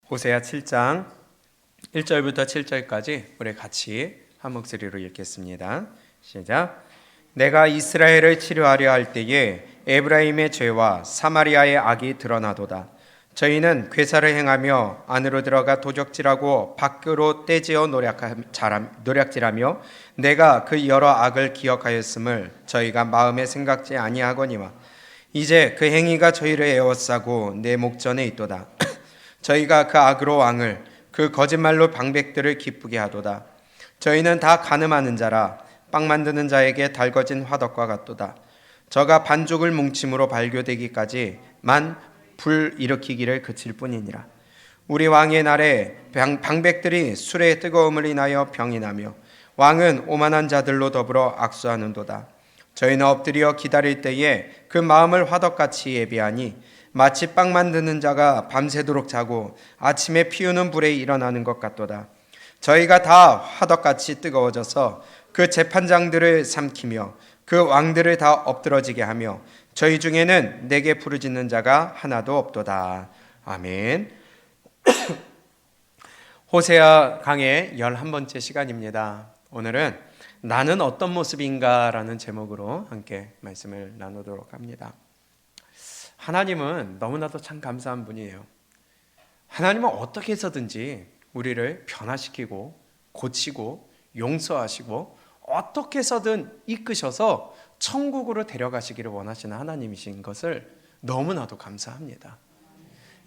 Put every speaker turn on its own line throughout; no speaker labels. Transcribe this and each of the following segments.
호세아 7장 1절부터 7절까지 우리 같이 한 목소리로 읽겠습니다. 시작. 내가 이스라엘을 치료하려 할 때에 에브라임의 죄와 사마리아의 악이 드러나도다. 저희는 괴사를 행하며 안으로 들어가 도적질하고 밖으로 떼지어 노략질하며 내가 그 여러 악을 기억하였음을 저희가 마음에 생각지 아니하거니와 이제 그 행위가 저희를 에워싸고 내 목전에 있도다. 저희가 그 악으로 왕을 그 거짓말로 방백들을 기쁘게 하도다. 저희는 다 간음하는 자라 빵 만드는 자에게 달궈진 화덕과 같도다. 저가 반죽을 뭉침으로 발교되기까지만 불 일으키기를 그칠 뿐이니라. 우리 왕의 날에 방백들이 술의 뜨거움을 인하여 병이 나며 왕은 오만한 자들로 더불어 악수하는도다. 저희는 엎드려 기다릴 때에 그 마음을 화덕같이 예비하니 마치 빵 만드는 자가 밤새도록 자고 아침에 피우는 불에 일어나는 것 같도다. 저희가 다 화덕같이 뜨거워져서 그 재판장들을 삼키며 그 왕들을 다 엎드러지게 하며 저희 중에는 내게 부르짖는 자가 하나도 없도다. 아멘. 호세아 강의 11번째 시간입니다. 오늘은 나는 어떤 모습인가 라는 제목으로 함께 말씀을 나누도록 합니다. 하나님은 너무나도 참 감사한 분이에요. 하나님은 어떻게 해서든지 우리를 변화시키고 고치고 용서하시고 어떻게 해서든 이끄셔서 천국으로 데려가시기를 원하시는 하나님이신 것을 너무나도 감사합니다.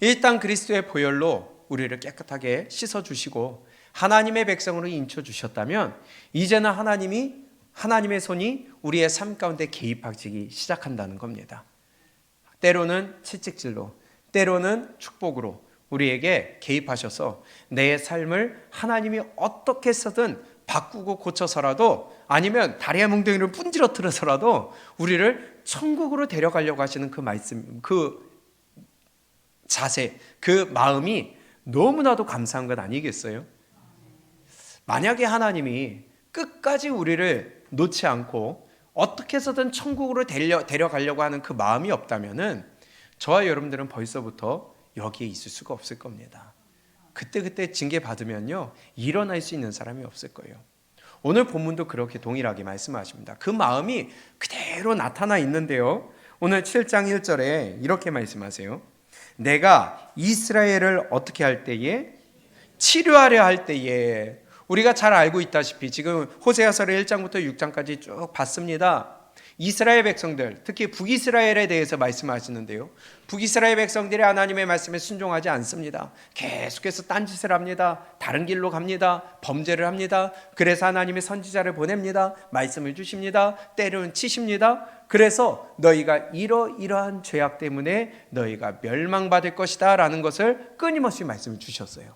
이 땅 그리스도의 보혈로 우리를 깨끗하게 씻어주시고 하나님의 백성으로 인쳐주셨다면 이제는 하나님의 손이 우리의 삶 가운데 개입하기 시작한다는 겁니다. 때로는 채찍질로, 때로는 축복으로 우리에게 개입하셔서 내 삶을 하나님이 어떻게 해서든 바꾸고 고쳐서라도 아니면 다리에 뭉덩이를 분지러뜨려서라도 우리를 천국으로 데려가려고 하시는 그 말씀, 그 자세, 그 마음이 너무나도 감사한 것 아니겠어요? 만약에 하나님이 끝까지 우리를 놓지 않고 어떻게 해서든 천국으로 데려가려고 하는 그 마음이 없다면은 저와 여러분들은 벌써부터 여기에 있을 수가 없을 겁니다. 그때 징계 받으면요 일어날 수 있는 사람이 없을 거예요. 오늘 본문도 그렇게 동일하게 말씀하십니다. 그 마음이 그대로 나타나 있는데요. 오늘 7장 1절에 이렇게 말씀하세요. 내가 이스라엘을 어떻게 할 때에 치료하려 할 때에 우리가 잘 알고 있다시피 지금 호세아서를 1장부터 6장까지 쭉 봤습니다. 이스라엘 백성들, 특히 북이스라엘에 대해서 말씀하시는데요. 북이스라엘 백성들이 하나님의 말씀에 순종하지 않습니다. 계속해서 딴짓을 합니다. 다른 길로 갑니다. 범죄를 합니다. 그래서 하나님의 선지자를 보냅니다. 말씀을 주십니다. 때로는 치십니다. 그래서 너희가 이러이러한 죄악 때문에 너희가 멸망받을 것이다 라는 것을 끊임없이 말씀을 주셨어요.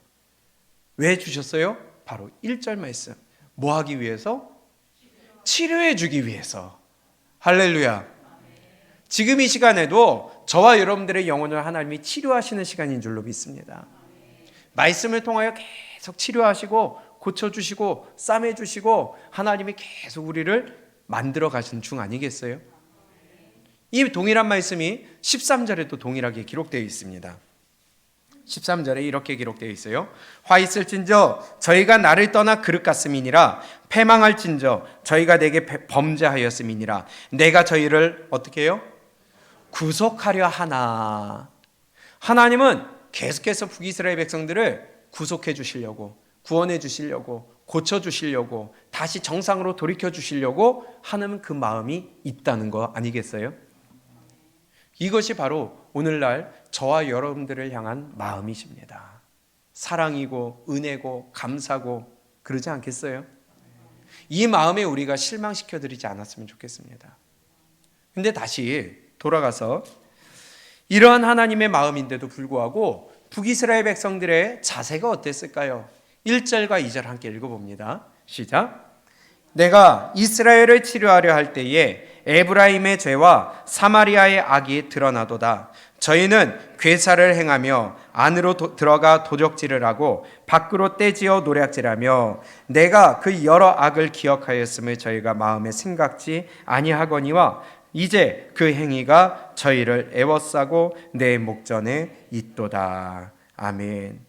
왜 주셨어요? 바로 1절 말씀. 뭐 하기 위해서? 치료해 주기 위해서. 할렐루야. 지금 이 시간에도 저와 여러분들의 영혼을 하나님이 치료하시는 시간인 줄로 믿습니다. 말씀을 통하여 계속 치료하시고 고쳐주시고 싸매주시고 하나님이 계속 우리를 만들어 가시는 중 아니겠어요? 이 동일한 말씀이 13절에도 동일하게 기록되어 있습니다. 13절에 이렇게 기록되어 있어요. 화 있을진저 저희가 나를 떠나 그릇 같음이니라. 패망할진저 저희가 내게 범죄하였음이니라. 내가 저희를 어떻게 해요? 구속하려 하나. 하나님은 계속해서 북이스라엘 백성들을 구속해 주시려고, 구원해 주시려고, 고쳐 주시려고, 다시 정상으로 돌이켜 주시려고 하는 그 마음이 있다는 거 아니겠어요? 이것이 바로 오늘날 저와 여러분들을 향한 마음이십니다. 사랑이고 은혜고 감사고 그러지 않겠어요? 이 마음에 우리가 실망시켜드리지 않았으면 좋겠습니다. 근데 다시 돌아가서 이러한 하나님의 마음인데도 불구하고 북이스라엘 백성들의 자세가 어땠을까요? 1절과 2절 함께 읽어봅니다. 시작. 내가 이스라엘을 치료하려 할 때에 에브라임의 죄와 사마리아의 악이 드러나도다. 저희는 괴사를 행하며 안으로 들어가 도적질을 하고 밖으로 떼지어 노략질하며 내가 그 여러 악을 기억하였음을 저희가 마음에 생각지 아니하거니와 이제 그 행위가 저희를 애워싸고 내 목전에 있도다. 아멘.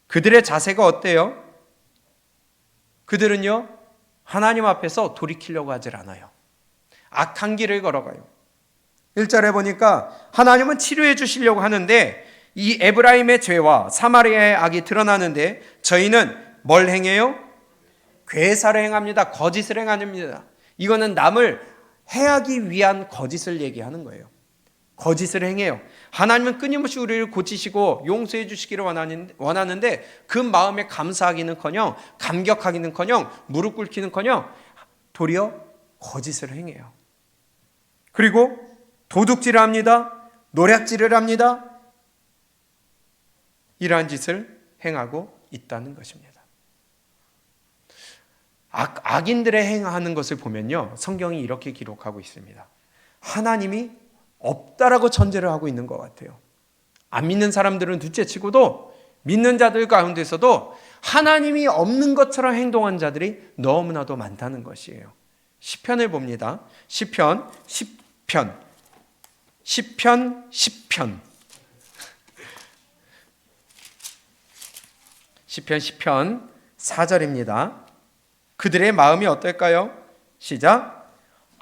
그들의 자세가 어때요? 그들은요, 하나님 앞에서 돌이키려고 하질 않아요. 악한 길을 걸어가요. 1절에 보니까 하나님은 치료해 주시려고 하는데 이 에브라임의 죄와 사마리아의 악이 드러나는데 저희는 뭘 행해요? 괴사를 행합니다. 거짓을 행합니다. 이거는 남을 해하기 위한 거짓을 얘기하는 거예요. 거짓을 행해요. 하나님은 끊임없이 우리를 고치시고 용서해 주시기를 원하는데 그 마음에 감사하기는커녕 감격하기는커녕 무릎 꿇기는커녕 도리어 거짓을 행해요. 그리고 도둑질을 합니다. 노략질을 합니다. 이러한 짓을 행하고 있다는 것입니다. 악인들의 행하는 것을 보면요, 성경이 이렇게 기록하고 있습니다. 하나님이 없다라고 전제를 하고 있는 것 같아요. 안 믿는 사람들은 둘째치고도 믿는 자들 가운데서도 하나님이 없는 것처럼 행동한 자들이 너무나도 많다는 것이에요. 시편을 봅니다. 시편 10편 4절입니다. 그들의 마음이 어떨까요? 시작.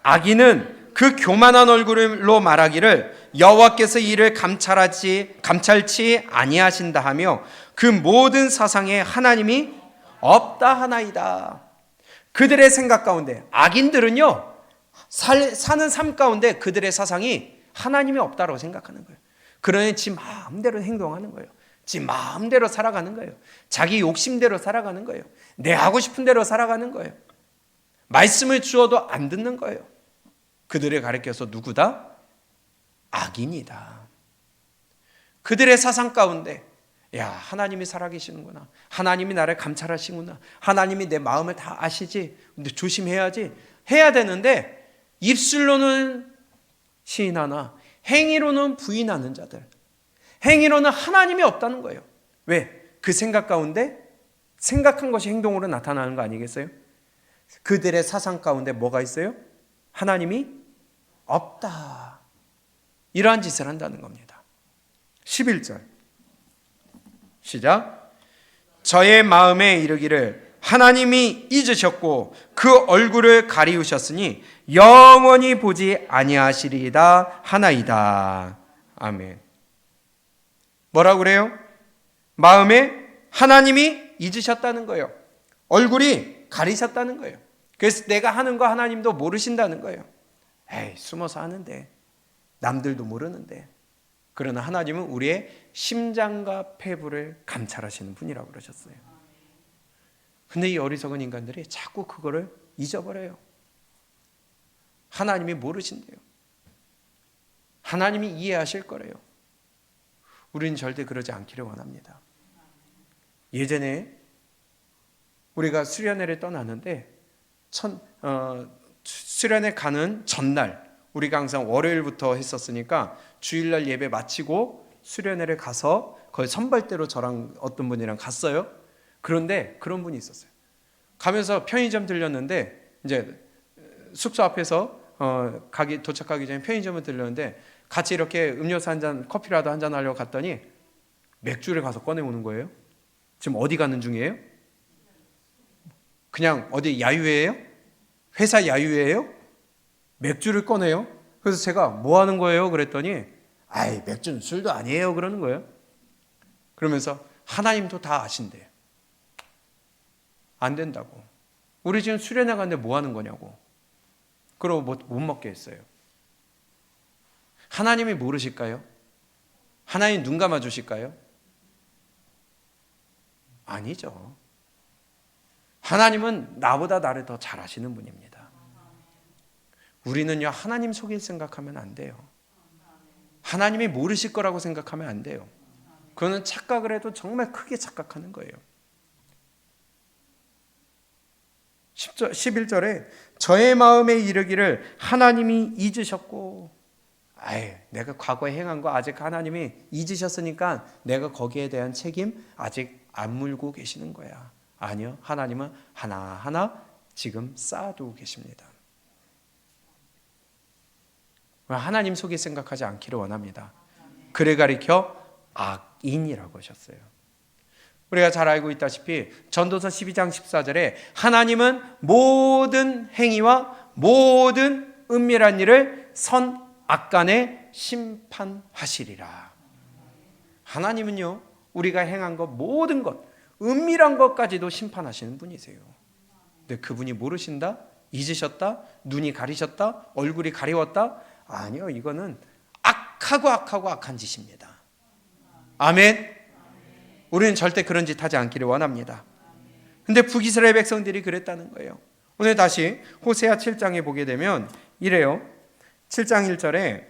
악인은 그 교만한 얼굴로 말하기를 여호와께서 이를 감찰치 아니하신다 하며 그 모든 사상에 하나님이 없다 하나이다. 그들의 생각 가운데 악인들은요, 사는 삶 가운데 그들의 사상이 하나님이 없다고 생각하는 거예요. 그러니 지 마음대로 행동하는 거예요. 지 마음대로 살아가는 거예요. 자기 욕심대로 살아가는 거예요. 내 하고 싶은 대로 살아가는 거예요. 말씀을 주어도 안 듣는 거예요. 그들을 가리켜서 누구다? 악인이다. 그들의 사상 가운데 야, 하나님이 살아계시는구나. 하나님이 나를 감찰하시구나. 하나님이 내 마음을 다 아시지. 근데 조심해야지. 해야 되는데 입술로는 시인하나 행위로는 부인하는 자들. 행위로는 하나님이 없다는 거예요. 왜? 그 생각 가운데 생각한 것이 행동으로 나타나는 거 아니겠어요? 그들의 사상 가운데 뭐가 있어요? 하나님이 없다. 이러한 짓을 한다는 겁니다. 11절 시작. 저의 마음에 이르기를 하나님이 잊으셨고 그 얼굴을 가리우셨으니 영원히 보지 아니하시리이다 하나이다. 아멘. 뭐라고 그래요? 마음에 하나님이 잊으셨다는 거예요. 얼굴이 가리셨다는 거예요. 그래서 내가 하는 거 하나님도 모르신다는 거예요. 에이, 숨어서 하는데 남들도 모르는데. 그러나 하나님은 우리의 심장과 폐부를 감찰하시는 분이라고 그러셨어요. 근데 이 어리석은 인간들이 자꾸 그거를 잊어버려요. 하나님이 모르신대요. 하나님이 이해하실 거래요. 우리는 절대 그러지 않기를 원합니다. 예전에 우리가 수련회를 떠나는데 수련회 가는 전날 우리가 항상 월요일부터 했었으니까 주일날 예배 마치고 수련회를 가서 거의 선발대로 저랑 어떤 분이랑 갔어요. 그런데 그런 분이 있었어요. 가면서 편의점 들렸는데 이제 숙소 앞에서 도착하기 전에 편의점을 들렸는데 같이 이렇게 음료수 한 잔, 커피라도 한 잔 하려고 갔더니 맥주를 가서 꺼내오는 거예요. 지금 어디 가는 중이에요? 그냥 어디 야유회예요? 회사 야유회예요? 맥주를 꺼내요? 그래서 제가 뭐 하는 거예요? 그랬더니 아이, 맥주는 술도 아니에요. 그러는 거예요. 그러면서 하나님도 다 아신대요. 안 된다고. 우리 지금 수련회 가는데 뭐 하는 거냐고. 그러고 못 먹게 했어요. 하나님이 모르실까요? 하나님 눈 감아 주실까요? 아니죠. 하나님은 나보다 나를 더 잘 아시는 분입니다. 우리는요, 하나님 속일 생각하면 안 돼요. 하나님이 모르실 거라고 생각하면 안 돼요. 그거는 착각을 해도 정말 크게 착각하는 거예요. 11절에 저의 마음에 이르기를 하나님이 잊으셨고, 내가 과거에 행한 거 아직 하나님이 잊으셨으니까 내가 거기에 대한 책임 아직 안 물고 계시는 거야. 아니요, 하나님은 하나하나 지금 쌓아두고 계십니다. 하나님 속에 생각하지 않기를 원합니다. 그를 가리켜 악인이라고 하셨어요. 우리가 잘 알고 있다시피 전도서 12장 14절에 하나님은 모든 행위와 모든 은밀한 일을 선악간에 심판하시리라. 하나님은요, 우리가 행한 것 모든 것, 은밀한 것까지도 심판하시는 분이세요. 근데 그분이 모르신다? 잊으셨다? 눈이 가리셨다? 얼굴이 가리웠다? 아니요, 이거는 악하고 악한 짓입니다. 아멘. 우리는 절대 그런 짓 하지 않기를 원합니다. 근데 북이스라엘 백성들이 그랬다는 거예요. 오늘 다시 호세아 7장에 보게 되면 이래요. 7장 1절에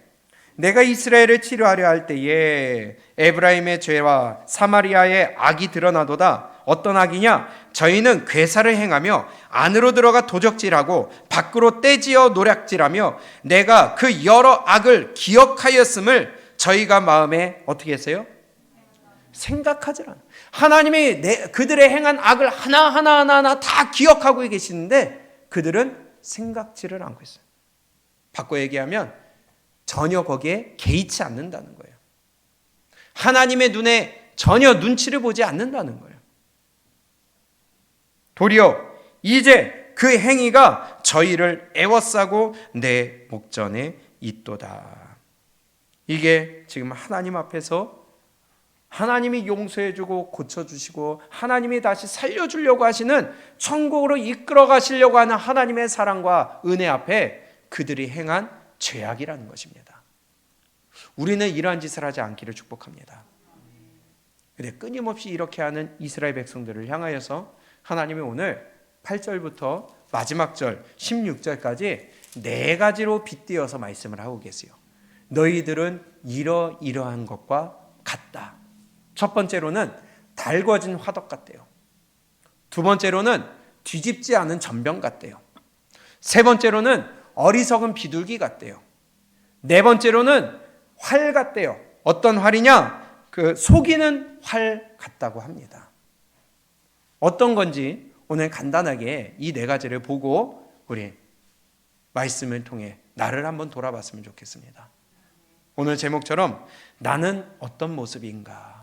내가 이스라엘을 치료하려 할 때에 에브라임의 죄와 사마리아의 악이 드러나도다. 어떤 악이냐? 저희는 괴사를 행하며 안으로 들어가 도적질하고 밖으로 떼지어 노략질하며 내가 그 여러 악을 기억하였음을 저희가 마음에 어떻게 했어요? 생각하지 않아. 하나님이 그들의 행한 악을 하나하나 다 기억하고 계시는데 그들은 생각지를 않고 있어요. 바꿔 얘기하면 전혀 거기에 개의치 않는다는 거예요. 하나님의 눈에 전혀 눈치를 보지 않는다는 거예요. 도리어 이제 그 행위가 저희를 애워싸고 내 목전에 있도다. 이게 지금 하나님 앞에서 하나님이 용서해주고 고쳐주시고 하나님이 다시 살려주려고 하시는 천국으로 이끌어 가시려고 하는 하나님의 사랑과 은혜 앞에 그들이 행한 죄악이라는 것입니다. 우리는 이러한 짓을 하지 않기를 축복합니다. 그런데 끊임없이 이렇게 하는 이스라엘 백성들을 향하여서 하나님이 오늘 8절부터 마지막 절 16절까지 네 가지로 빗대어서 말씀을 하고 계세요. 너희들은 이러이러한 것과 같다. 첫 번째로는 달궈진 화덕 같대요. 두 번째로는 뒤집지 않은 전병 같대요. 세 번째로는 어리석은 비둘기 같대요. 네 번째로는 활 같대요. 어떤 활이냐? 그 속이는 활 같다고 합니다. 어떤 건지 오늘 간단하게 이 네 가지를 보고 우리 말씀을 통해 나를 한번 돌아봤으면 좋겠습니다. 오늘 제목처럼 나는 어떤 모습인가?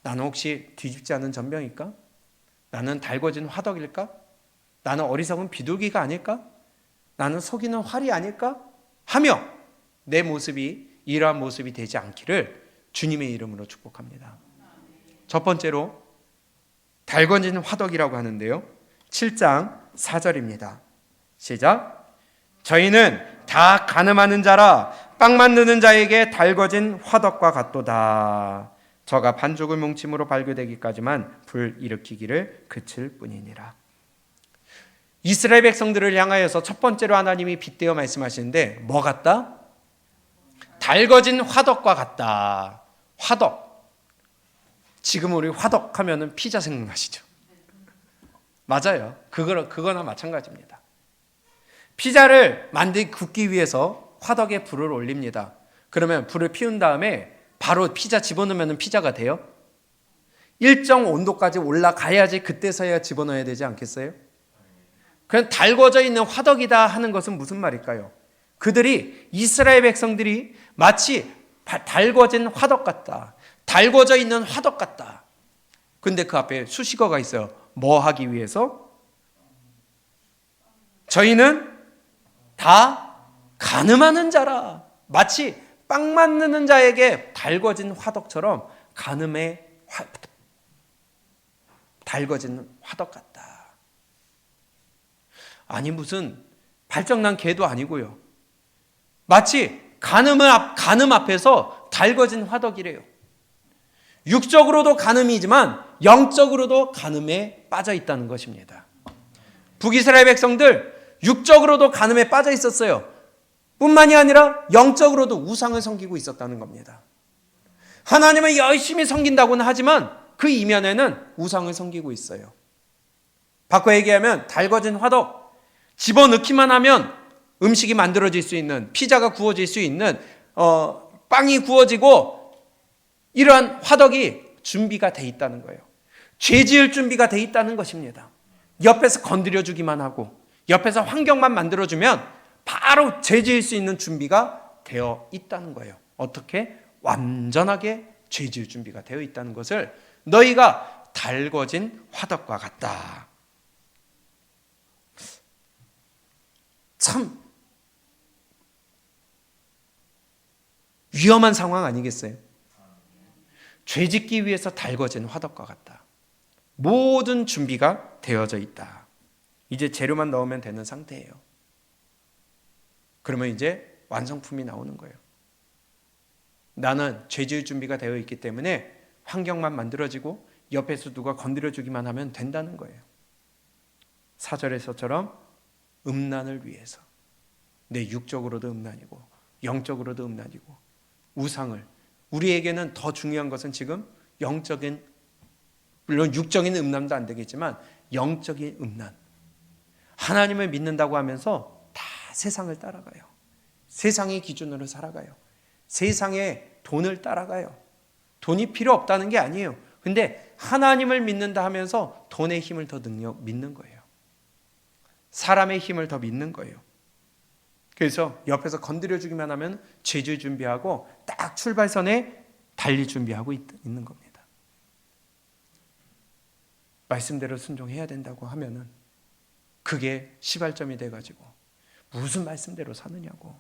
나는 혹시 뒤집지 않은 전병일까? 나는 달궈진 화덕일까? 나는 어리석은 비둘기가 아닐까? 나는 속이는 활이 아닐까? 하며 내 모습이 이러한 모습이 되지 않기를 주님의 이름으로 축복합니다. 첫 번째로 달궈진 화덕이라고 하는데요. 7장 4절입니다. 시작. 저희는 다 가늠하는 자라 빵 만드는 자에게 달궈진 화덕과 같도다. 저가 반죽을 뭉침으로 발교되기까지만 불 일으키기를 그칠 뿐이니라. 이스라엘 백성들을 향하여서 첫 번째로 하나님이 빗대어 말씀하시는데 뭐 같다? 달궈진 화덕과 같다. 화덕. 지금 우리 화덕 하면은 피자 생각나시죠? 맞아요. 그거나 마찬가지입니다. 피자를 굽기 위해서 화덕에 불을 올립니다. 그러면 불을 피운 다음에 바로 피자 집어넣으면 피자가 돼요? 일정 온도까지 올라가야지 그때서야 집어넣어야 되지 않겠어요? 그냥 달궈져 있는 화덕이다 하는 것은 무슨 말일까요? 그들이 이스라엘 백성들이 마치 달궈진 화덕 같다. 달궈져 있는 화덕 같다. 근데 그 앞에 수식어가 있어요. 뭐 하기 위해서? 저희는 다 가늠하는 자라. 마치 빵 만드는 자에게 달궈진 화덕처럼 달궈진 화덕 같다. 아니 무슨 발정난 개도 아니고요. 마치 간음 앞에서 달궈진 화덕이래요. 육적으로도 간음이지만 영적으로도 간음에 빠져 있다는 것입니다. 북이스라엘 백성들 육적으로도 간음에 빠져 있었어요. 뿐만이 아니라 영적으로도 우상을 섬기고 있었다는 겁니다. 하나님을 열심히 섬긴다고는 하지만 그 이면에는 우상을 섬기고 있어요. 바꿔 얘기하면 달궈진 화덕, 집어넣기만 하면 음식이 만들어질 수 있는, 피자가 구워질 수 있는, 빵이 구워지고 이러한 화덕이 준비가 돼 있다는 거예요. 죄 지을 준비가 돼 있다는 것입니다. 옆에서 건드려주기만 하고 옆에서 환경만 만들어주면 바로 죄 지을 수 있는 준비가 되어 있다는 거예요. 어떻게? 완전하게 죄 지을 준비가 되어 있다는 것을 너희가 달궈진 화덕과 같다. 참 위험한 상황 아니겠어요? 죄 짓기 위해서 달궈진 화덕과 같다. 모든 준비가 되어져 있다. 이제 재료만 넣으면 되는 상태예요. 그러면 이제 완성품이 나오는 거예요. 나는 죄 지을 준비가 되어 있기 때문에 환경만 만들어지고 옆에서 누가 건드려주기만 하면 된다는 거예요. 4절에서처럼 음란을 위해서 내 육적으로도 음란이고 영적으로도 음란이고 우상을, 우리에게는 더 중요한 것은 지금 영적인, 물론 육적인 음란도 안 되겠지만 영적인 음란, 하나님을 믿는다고 하면서 다 세상을 따라가요. 세상의 기준으로 살아가요. 세상의 돈을 따라가요. 돈이 필요 없다는 게 아니에요. 근데 하나님을 믿는다 하면서 돈의 힘을 더 믿는 거예요. 사람의 힘을 더 믿는 거예요. 그래서 옆에서 건드려주기만 하면 죄질 준비하고 딱 출발선에 달릴 준비하고 있는 겁니다. 말씀대로 순종해야 된다고 하면은 그게 시발점이 돼가지고 무슨 말씀대로 사느냐고,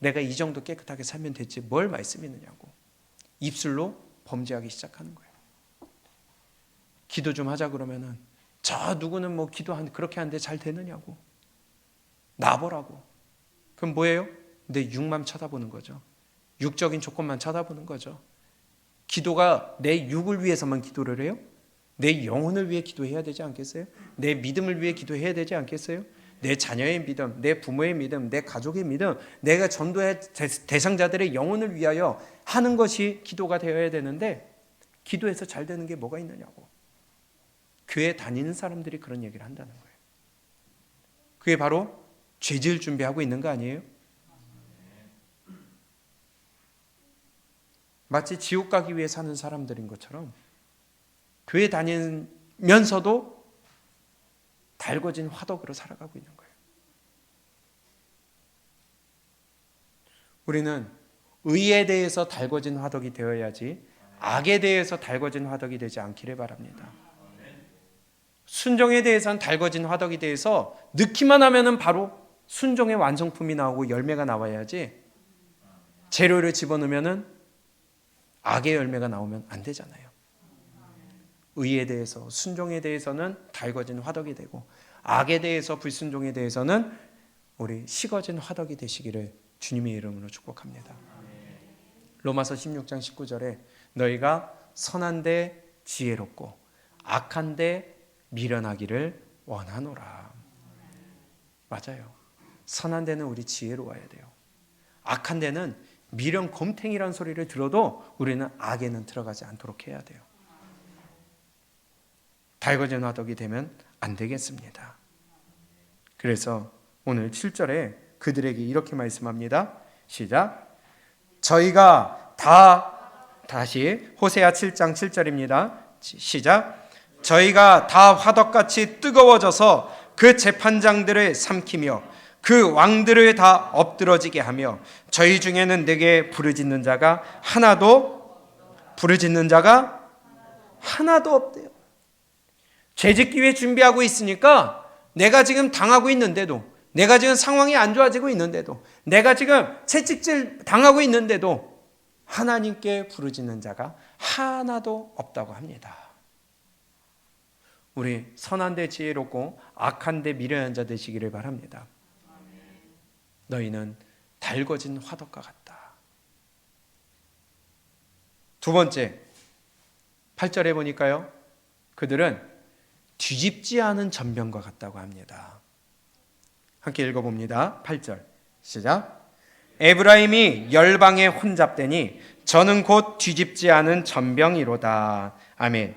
내가 이 정도 깨끗하게 살면 됐지 뭘 말씀이 있느냐고 입술로 범죄하기 시작하는 거예요. 기도 좀 하자 그러면은 저 누구는 뭐 그렇게 하는데 잘 되느냐고 나보라고. 그럼 뭐예요? 내 육만 쳐다보는 거죠. 육적인 조건만 쳐다보는 거죠. 기도가 내 육을 위해서만 기도를 해요? 내 영혼을 위해 기도해야 되지 않겠어요? 내 믿음을 위해 기도해야 되지 않겠어요? 내 자녀의 믿음, 내 부모의 믿음, 내 가족의 믿음, 내가 전도의 대상자들의 영혼을 위하여 하는 것이 기도가 되어야 되는데 기도해서 잘 되는 게 뭐가 있느냐고. 교회 다니는 사람들이 그런 얘기를 한다는 거예요. 그게 바로 죄 지을 준비하고 있는 거 아니에요? 마치 지옥 가기 위해 사는 사람들인 것처럼 교회 다니면서도 달궈진 화덕으로 살아가고 있는 거예요. 우리는 의에 대해서 달궈진 화덕이 되어야지 악에 대해서 달궈진 화덕이 되지 않기를 바랍니다. 순종에 대해서는 달궈진 화덕이 돼서 넣기만 하면은 바로 순종의 완성품이 나오고 열매가 나와야지 재료를 집어넣으면은 악의 열매가 나오면 안 되잖아요. 의에 대해서, 순종에 대해서는 달궈진 화덕이 되고 악에 대해서, 불순종에 대해서는 우리 식어진 화덕이 되시기를 주님의 이름으로 축복합니다. 로마서 16장 19절에 너희가 선한데 지혜롭고 악한데 미련하기를 원하노라. 맞아요. 선한 데는 우리 지혜로워야 돼요. 악한 데는 미련 곰탱이라는 소리를 들어도 우리는 악에는 들어가지 않도록 해야 돼요. 달궈진 화덕이 되면 안 되겠습니다. 그래서 오늘 7절에 그들에게 이렇게 말씀합니다. 시작. 저희가 다시 호세아 7장 7절입니다. 시작. 저희가 다 화덕같이 뜨거워져서 그 재판장들을 삼키며 그 왕들을 다 엎드러지게 하며 저희 중에는 내게 부르짖는 자가 하나도 없대요. 죄짓기 위해 준비하고 있으니까 내가 지금 당하고 있는데도, 내가 지금 상황이 안 좋아지고 있는데도, 내가 지금 채찍질 당하고 있는데도 하나님께 부르짖는 자가 하나도 없다고 합니다. 우리 선한데 지혜롭고 악한데 미련한 자 되시기를 바랍니다. 너희는 달궈진 화덕과 같다. 두 번째, 8절에 보니까요, 그들은 뒤집지 않은 전병과 같다고 합니다. 함께 읽어봅니다. 8절 시작. 에브라임이 열방에 혼잡되니 저는 곧 뒤집지 않은 전병이로다. 아멘.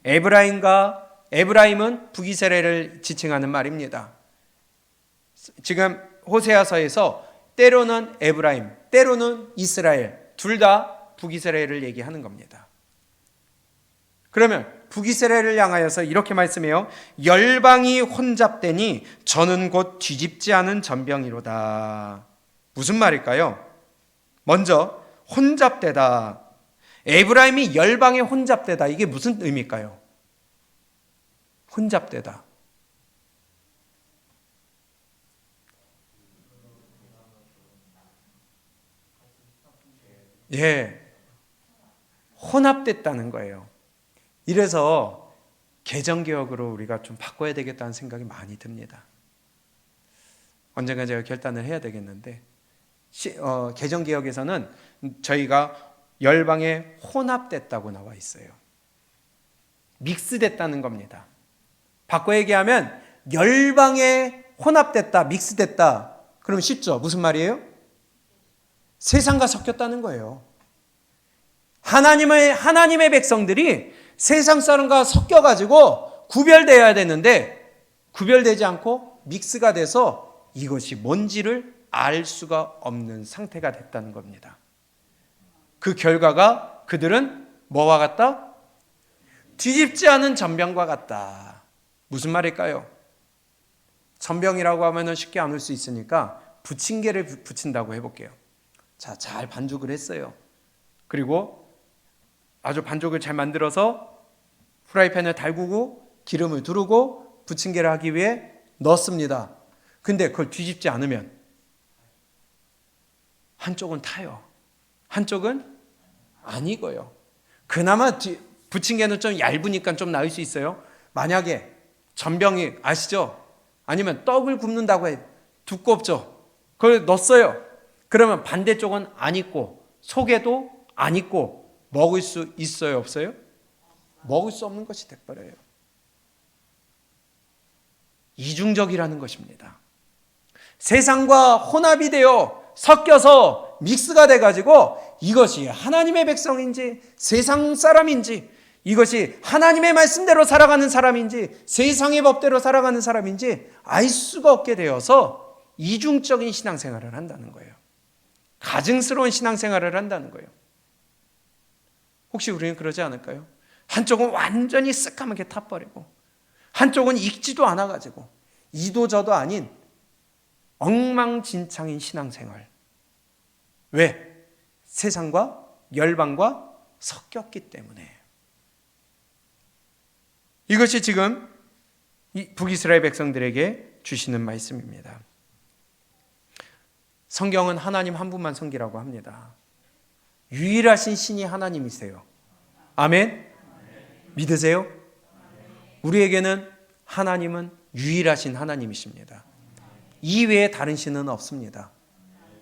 에브라임은 북이스라엘을 지칭하는 말입니다. 지금 호세아서에서 때로는 에브라임, 때로는 이스라엘, 둘 다 북이스라엘을 얘기하는 겁니다. 그러면 북이스라엘을 향하여서 이렇게 말씀해요. 열방이 혼잡되니 저는 곧 뒤집지 않은 전병이로다. 무슨 말일까요? 먼저 혼잡되다. 에브라임이 열방에 혼잡되다. 이게 무슨 의미일까요? 혼잡되다. 예, 혼합됐다는 거예요. 이래서 개정개혁으로 우리가 좀 바꿔야 되겠다는 생각이 많이 듭니다. 언젠가 제가 결단을 해야 되겠는데, 개정개혁에서는 저희가 열방에 혼합됐다고 나와 있어요. 믹스됐다는 겁니다. 바꿔 얘기하면 열방에 혼합됐다, 믹스됐다. 그럼 쉽죠? 무슨 말이에요? 세상과 섞였다는 거예요. 하나님의 백성들이 세상 사람과 섞여가지고 구별되어야 되는데 구별되지 않고 믹스가 돼서 이것이 뭔지를 알 수가 없는 상태가 됐다는 겁니다. 그 결과가 그들은 뭐와 같다? 뒤집지 않은 전병과 같다. 무슨 말일까요? 전병이라고 하면 쉽게 안 올 수 있으니까 부침개를 붙인다고 해볼게요. 자, 잘 반죽을 했어요. 그리고 아주 반죽을 잘 만들어서 프라이팬을 달구고 기름을 두르고 부침개를 하기 위해 넣습니다. 근데 그걸 뒤집지 않으면 한쪽은 타요. 한쪽은 안 익어요. 그나마 부침개는 좀 얇으니까 좀 나을 수 있어요. 만약에 전병이 아시죠? 아니면 떡을 굽는다고 해 두껍죠? 그걸 넣었어요. 그러면 반대쪽은 안 익고 속에도 안 익고 먹을 수 있어요? 없어요? 먹을 수 없는 것이 돼버려요. 이중적이라는 것입니다. 세상과 혼합이 되어 섞여서 믹스가 돼가지고 이것이 하나님의 백성인지 세상 사람인지, 이것이 하나님의 말씀대로 살아가는 사람인지 세상의 법대로 살아가는 사람인지 알 수가 없게 되어서 이중적인 신앙생활을 한다는 거예요. 가증스러운 신앙생활을 한다는 거예요. 혹시 우리는 그러지 않을까요? 한쪽은 완전히 새까맣게 타버리고 한쪽은 익지도 않아가지고 이도 저도 아닌 엉망진창인 신앙생활. 왜? 세상과 열방과 섞였기 때문에. 이것이 지금 북이스라엘 백성들에게 주시는 말씀입니다. 성경은 하나님 한 분만 섬기라고 합니다. 유일하신 신이 하나님이세요. 아멘? 믿으세요? 우리에게는 하나님은 유일하신 하나님이십니다. 이 외에 다른 신은 없습니다.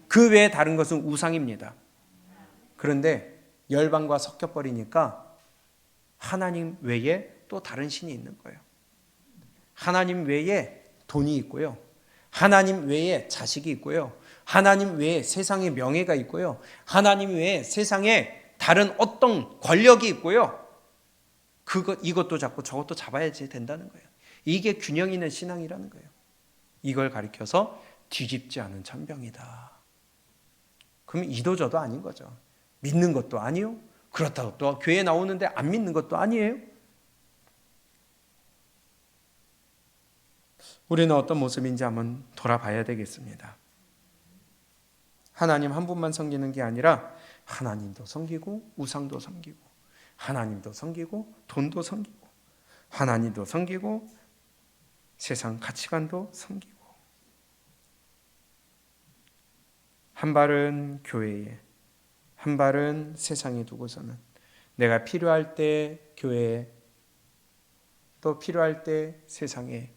그 외에 다른 것은 우상입니다. 그런데 열방과 섞여버리니까 하나님 외에 또 다른 신이 있는 거예요. 하나님 외에 돈이 있고요. 하나님 외에 자식이 있고요. 하나님 외에 세상의 명예가 있고요. 하나님 외에 세상에 다른 어떤 권력이 있고요. 이것도 잡고 저것도 잡아야지 된다는 거예요. 이게 균형 있는 신앙이라는 거예요. 이걸 가리켜서 뒤집지 않은 천병이다. 그러면 이도저도 아닌 거죠. 믿는 것도 아니요. 그렇다고 또 교회 나오는데 안 믿는 것도 아니에요. 우리는 어떤 모습인지 한번 돌아봐야 되겠습니다. 하나님 한 분만 섬기는 게 아니라 하나님도 섬기고 우상도 섬기고 하나님도 섬기고 돈도 섬기고 하나님도 섬기고 세상 가치관도 섬기고 한 발은 교회에 한 발은 세상에 두고서는 내가 필요할 때 교회에 또 필요할 때 세상에.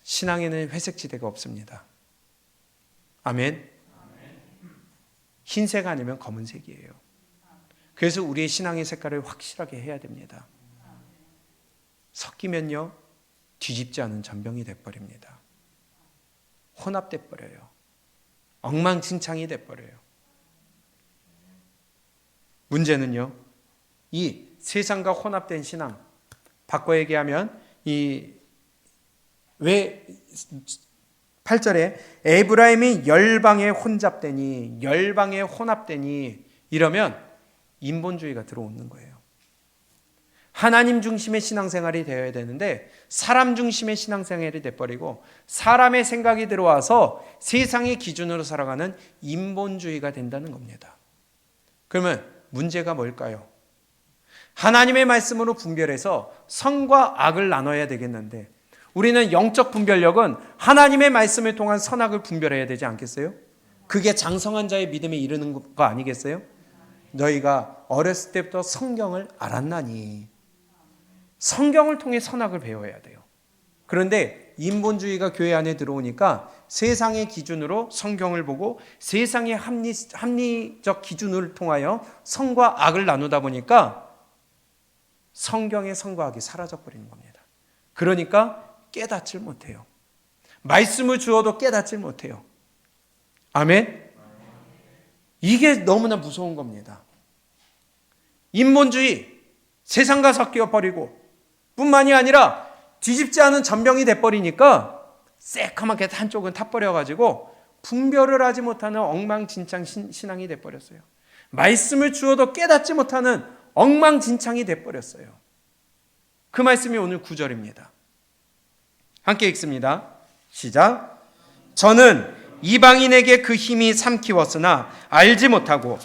신앙에는 회색지대가 없습니다. 아멘. 흰색 아니면 검은색이에요. 그래서 우리의 신앙의 색깔을 확실하게 해야 됩니다. 섞이면요 뒤집지 않은 전병이 돼버립니다. 혼합돼 버려요. 엉망진창이 돼버려요. 문제는요 이 세상과 혼합된 신앙, 바꿔 얘기하면 왜 8절에 에브라임이 열방에 혼잡되니 열방에 혼합되니 이러면 인본주의가 들어오는 거예요. 하나님 중심의 신앙생활이 되어야 되는데 사람 중심의 신앙생활이 돼버리고 사람의 생각이 들어와서 세상의 기준으로 살아가는 인본주의가 된다는 겁니다. 그러면 문제가 뭘까요? 하나님의 말씀으로 분별해서 선과 악을 나눠야 되겠는데 우리는 영적 분별력은 하나님의 말씀을 통한 선악을 분별해야 되지 않겠어요? 그게 장성한 자의 믿음에 이르는 거 아니겠어요? 너희가 어렸을 때부터 성경을 알았나니. 성경을 통해 선악을 배워야 돼요. 그런데 인본주의가 교회 안에 들어오니까 세상의 기준으로 성경을 보고 세상의 합리적 기준을 통하여 선과 악을 나누다 보니까 성경의 선과 악이 사라져버리는 겁니다. 그러니까 깨닫질 못해요. 말씀을 주어도 깨닫질 못해요. 아멘? 이게 너무나 무서운 겁니다. 인본주의, 세상과 섞여 버리고 뿐만이 아니라 뒤집지 않은 전병이 돼버리니까 새카맣게 한쪽은 타버려가지고 분별을 하지 못하는 엉망진창 신앙이 돼버렸어요. 말씀을 주어도 깨닫지 못하는 엉망진창이 돼버렸어요. 그 말씀이 오늘 9절입니다. 함께 읽습니다. 시작. 저는 이방인에게 그 힘이 삼키웠으나 알지 못하고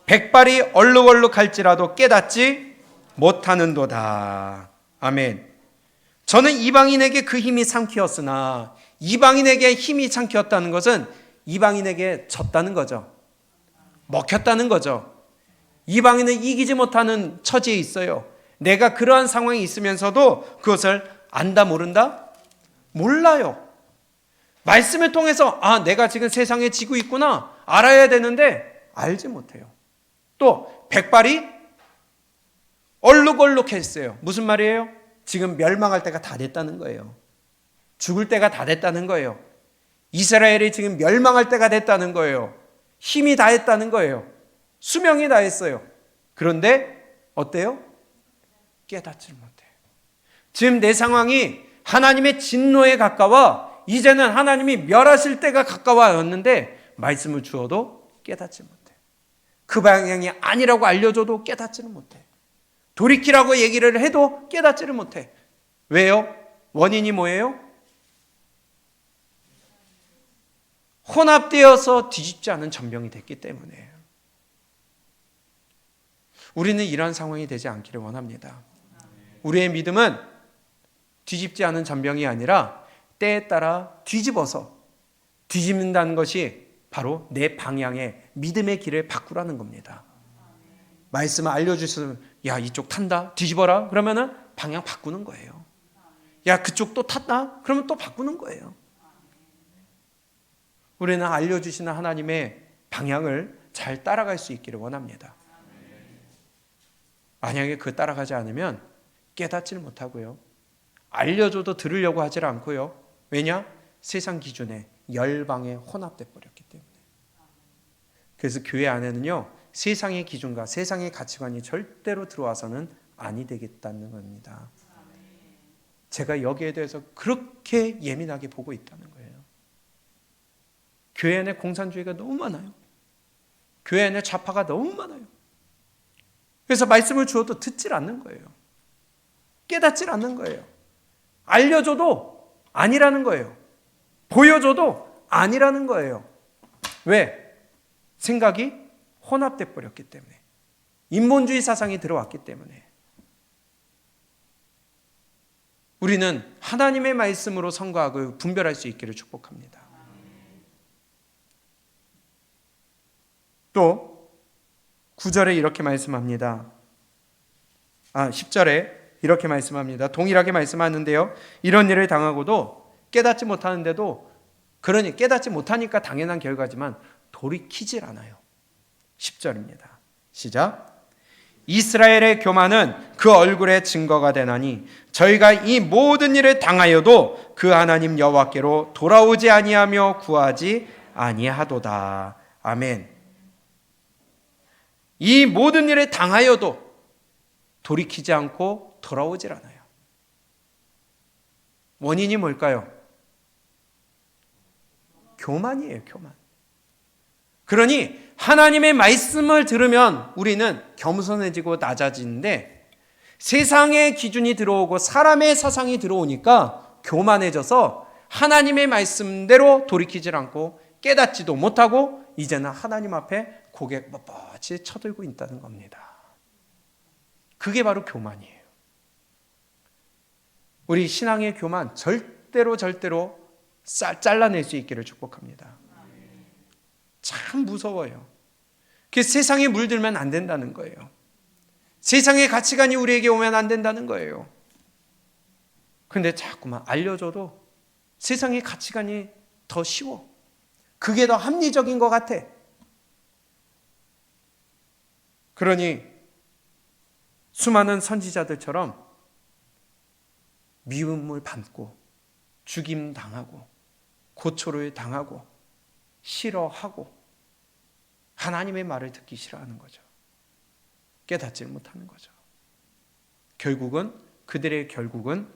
백발이 얼룩얼룩할지라도 깨닫지 못하는도다. 아멘. 저는 이방인에게 그 힘이 삼키었으나, 이방인에게 힘이 삼키었다는 것은 이방인에게 졌다는 거죠. 먹혔다는 거죠. 이방인은 이기지 못하는 처지에 있어요. 내가 그러한 상황이 있으면서도 그것을 안다 모른다? 몰라요. 말씀을 통해서 내가 지금 세상에 지고 있구나 알아야 되는데 알지 못해요. 또 백발이 얼룩얼룩했어요. 무슨 말이에요? 지금 멸망할 때가 다 됐다는 거예요. 죽을 때가 다 됐다는 거예요. 이스라엘이 지금 멸망할 때가 됐다는 거예요. 힘이 다 했다는 거예요. 수명이 다 했어요. 그런데 어때요? 깨닫지 못해요. 지금 내 상황이 하나님의 진노에 가까워 이제는 하나님이 멸하실 때가 가까워졌는데 말씀을 주어도 깨닫지 못해. 그 방향이 아니라고 알려줘도 깨닫지는 못해. 돌이키라고 얘기를 해도 깨닫지를 못해. 왜요? 원인이 뭐예요? 혼합되어서 뒤집지 않은 전병이 됐기 때문에. 우리는 이런 상황이 되지 않기를 원합니다. 우리의 믿음은 뒤집지 않은 전병이 아니라 때에 따라 뒤집어서 뒤집는다는 것이 바로 내 방향의 믿음의 길을 바꾸라는 겁니다. 말씀을 알려주시면 야 이쪽 탄다 뒤집어라 그러면은 방향 바꾸는 거예요. 야 그쪽 또 탔다 그러면 또 바꾸는 거예요. 우리는 알려주시는 하나님의 방향을 잘 따라갈 수 있기를 원합니다. 만약에 그 따라가지 않으면 깨닫지를 못하고요. 알려줘도 들으려고 하질 않고요. 왜냐? 세상 기준에 열방에 혼합돼 버렸기 때문에. 그래서 교회 안에는요. 세상의 기준과 세상의 가치관이 절대로 들어와서는 아니 되겠다는 겁니다. 제가 여기에 대해서 그렇게 예민하게 보고 있다는 거예요. 교회 안에 공산주의가 너무 많아요. 교회 안에 좌파가 너무 많아요. 그래서 말씀을 주어도 듣질 않는 거예요. 깨닫질 않는 거예요. 알려줘도 아니라는 거예요. 보여줘도 아니라는 거예요. 왜? 생각이 혼합돼 버렸기 때문에. 인본주의 사상이 들어왔기 때문에. 우리는 하나님의 말씀으로 선과 악을 분별할 수 있기를 축복합니다. 또 9절에 이렇게 말씀합니다. 10절에 이렇게 말씀합니다. 동일하게 말씀하는데요. 이런 일을 당하고도 깨닫지 못하는데도 그러니 깨닫지 못하니까 당연한 결과지만 돌이키질 않아요. 10절입니다. 시작. 이스라엘의 교만은 그 얼굴의 증거가 되나니 저희가 이 모든 일을 당하여도 그 하나님 여호와께로 돌아오지 아니하며 구하지 아니하도다. 아멘. 이 모든 일을 당하여도 돌이키지 않고 돌아오질 않아요. 원인이 뭘까요? 교만이에요, 교만. 그러니 하나님의 말씀을 들으면 우리는 겸손해지고 낮아지는데 세상의 기준이 들어오고 사람의 사상이 들어오니까 교만해져서 하나님의 말씀대로 돌이키질 않고 깨닫지도 못하고 이제는 하나님 앞에 고개 뻣뻣이 쳐들고 있다는 겁니다. 그게 바로 교만이에요. 우리 신앙의 교만 절대로 잘라낼 수 있기를 축복합니다. 참 무서워요. 그 세상에 물들면 안 된다는 거예요. 세상의 가치관이 우리에게 오면 안 된다는 거예요. 근데 자꾸만 알려줘도 세상의 가치관이 더 쉬워. 그게 더 합리적인 것 같아. 그러니 수많은 선지자들처럼 미움을 받고 죽임 당하고 고초를 당하고 싫어하고 하나님의 말을 듣기 싫어하는 거죠. 깨닫지를 못하는 거죠. 그들의 결국은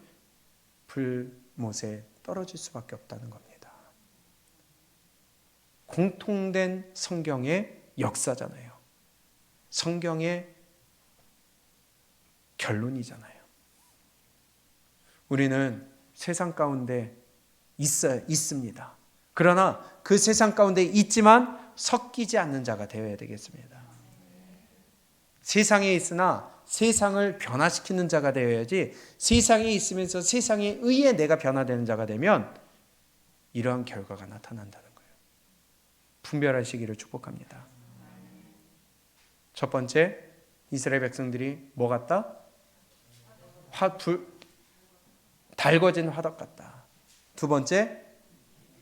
불못에 떨어질 수밖에 없다는 겁니다. 공통된 성경의 역사잖아요. 성경의 결론이잖아요. 우리는 세상 가운데 있습니다. 그러나 그 세상 가운데 있지만 섞이지 않는 자가 되어야 되겠습니다. 세상에 있으나 세상을 변화시키는 자가 되어야지, 세상에 있으면서 세상에 의해 내가 변화되는 자가 되면 이러한 결과가 나타난다는 거예요. 분별하시기를 축복합니다. 첫 번째, 이스라엘 백성들이 뭐 같다? 달궈진 화덕 같다. 두 번째,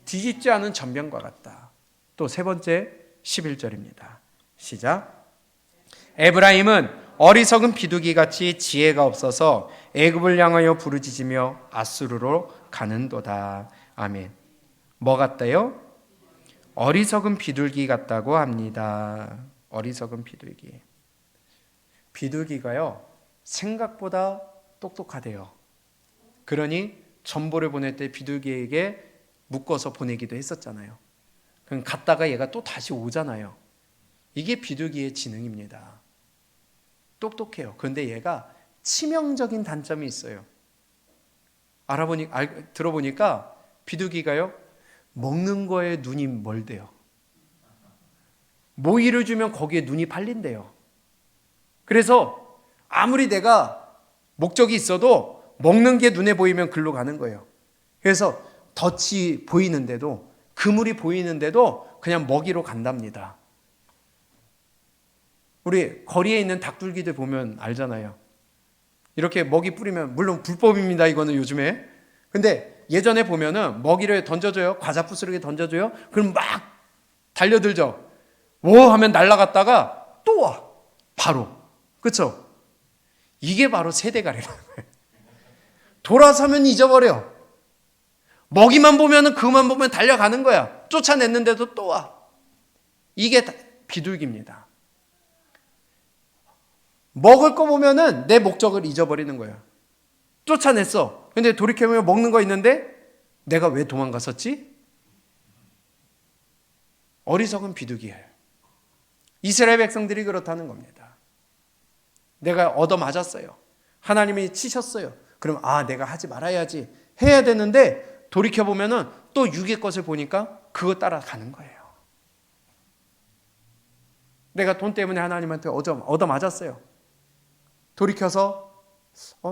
뒤집지 않은 전병과 같다. 또 세 번째, 11절입니다. 시작. 에브라임은 어리석은 비둘기같이 지혜가 없어서 애굽을 향하여 부르짖으며 아수르로 가는도다. 아멘. 뭐 같다요? 어리석은 비둘기 같다고 합니다. 어리석은 비둘기. 비둘기가요, 생각보다 똑똑하대요. 그러니 전보를 보낼 때 비둘기에게 묶어서 보내기도 했었잖아요. 그럼 갔다가 얘가 또 다시 오잖아요. 이게 비둘기의 지능입니다. 똑똑해요. 그런데 얘가 치명적인 단점이 있어요. 들어보니까 비둘기가요, 먹는 거에 눈이 멀대요. 모이를 주면 거기에 눈이 팔린대요. 그래서 아무리 내가 목적이 있어도 먹는 게 눈에 보이면 글로 가는 거예요. 그래서 덫이 보이는데도, 그물이 보이는데도 그냥 먹이로 간답니다. 우리 거리에 있는 닭둘기들 보면 알잖아요. 이렇게 먹이 뿌리면, 물론 불법입니다, 이거는 요즘에. 근데 예전에 보면은 먹이를 던져줘요. 과자 부스러기 던져줘요. 그럼 막 달려들죠. 오 하면 날아갔다가 또 와. 바로. 그렇죠? 이게 바로 세대가리라는 거예요. 돌아서면 잊어버려. 먹이만 보면은 그만 보면 달려가는 거야. 쫓아냈는데도 또 와. 이게 비둘기입니다. 먹을 거 보면은 내 목적을 잊어버리는 거야. 쫓아냈어. 근데 돌이켜보면 먹는 거 있는데 내가 왜 도망갔었지? 어리석은 비둘기예요. 이스라엘 백성들이 그렇다는 겁니다. 내가 얻어맞았어요. 하나님이 치셨어요. 그럼 내가 하지 말아야지 해야 되는데 돌이켜보면은 또 육의 것을 보니까 그거 따라가는 거예요. 내가 돈 때문에 하나님한테 얻어맞았어요. 돌이켜서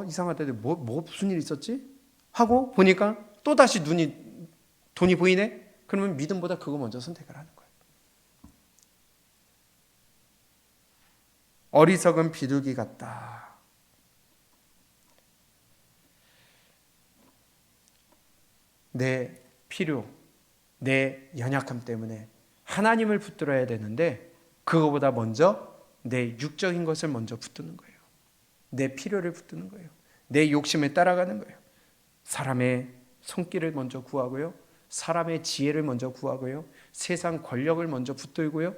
이상하다. 무슨 일 있었지? 하고 보니까 또다시 돈이 보이네? 그러면 믿음보다 그거 먼저 선택을 하는 거예요. 어리석은 비둘기 같다. 내 필요, 내 연약함 때문에 하나님을 붙들어야 되는데 그거보다 먼저 내 육적인 것을 먼저 붙드는 거예요. 내 필요를 붙드는 거예요. 내 욕심에 따라가는 거예요. 사람의 손길을 먼저 구하고요. 사람의 지혜를 먼저 구하고요. 세상 권력을 먼저 붙들고요.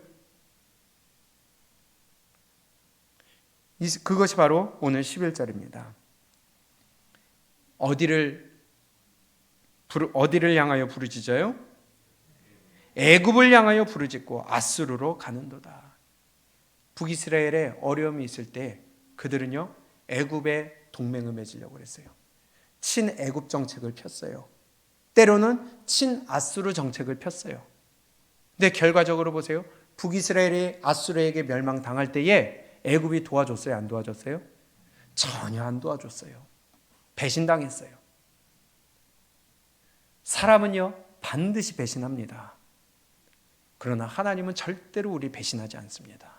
그것이 바로 오늘 11절입니다. 어디를 향하여 부르짖어요? 애굽을 향하여 부르짖고 아수르로 가는도다. 북이스라엘에 어려움이 있을 때 그들은요, 애굽에 동맹을 맺으려고 했어요. 친애굽 정책을 폈어요. 때로는 친아수르 정책을 폈어요. 근데 결과적으로 보세요. 북이스라엘이 아수르에게 멸망당할 때에 애굽이 도와줬어요? 안 도와줬어요? 전혀 안 도와줬어요. 배신당했어요. 사람은요, 반드시 배신합니다. 그러나 하나님은 절대로 우리 배신하지 않습니다.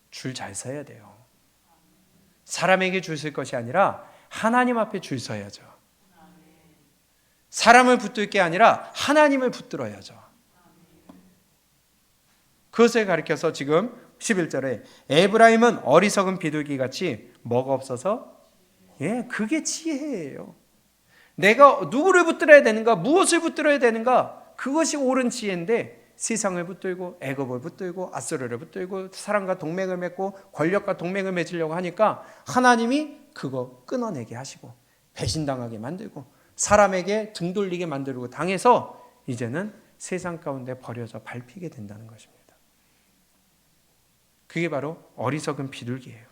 줄 잘 서야 돼요. 사람에게 줄 설 것이 아니라 하나님 앞에 줄 서야죠. 사람을 붙들 게 아니라 하나님을 붙들어야죠. 그것을 가리켜서 지금 11절에 에브라임은 어리석은 비둘기같이 뭐가 없어서, 그게 지혜예요. 내가 누구를 붙들어야 되는가, 무엇을 붙들어야 되는가, 그것이 옳은 지혜인데 세상을 붙들고 애굽을 붙들고 아수르를 붙들고 사람과 동맹을 맺고 권력과 동맹을 맺으려고 하니까 하나님이 그거 끊어내게 하시고 배신당하게 만들고 사람에게 등 돌리게 만들고 당해서 이제는 세상 가운데 버려져 밟히게 된다는 것입니다. 그게 바로 어리석은 비둘기예요.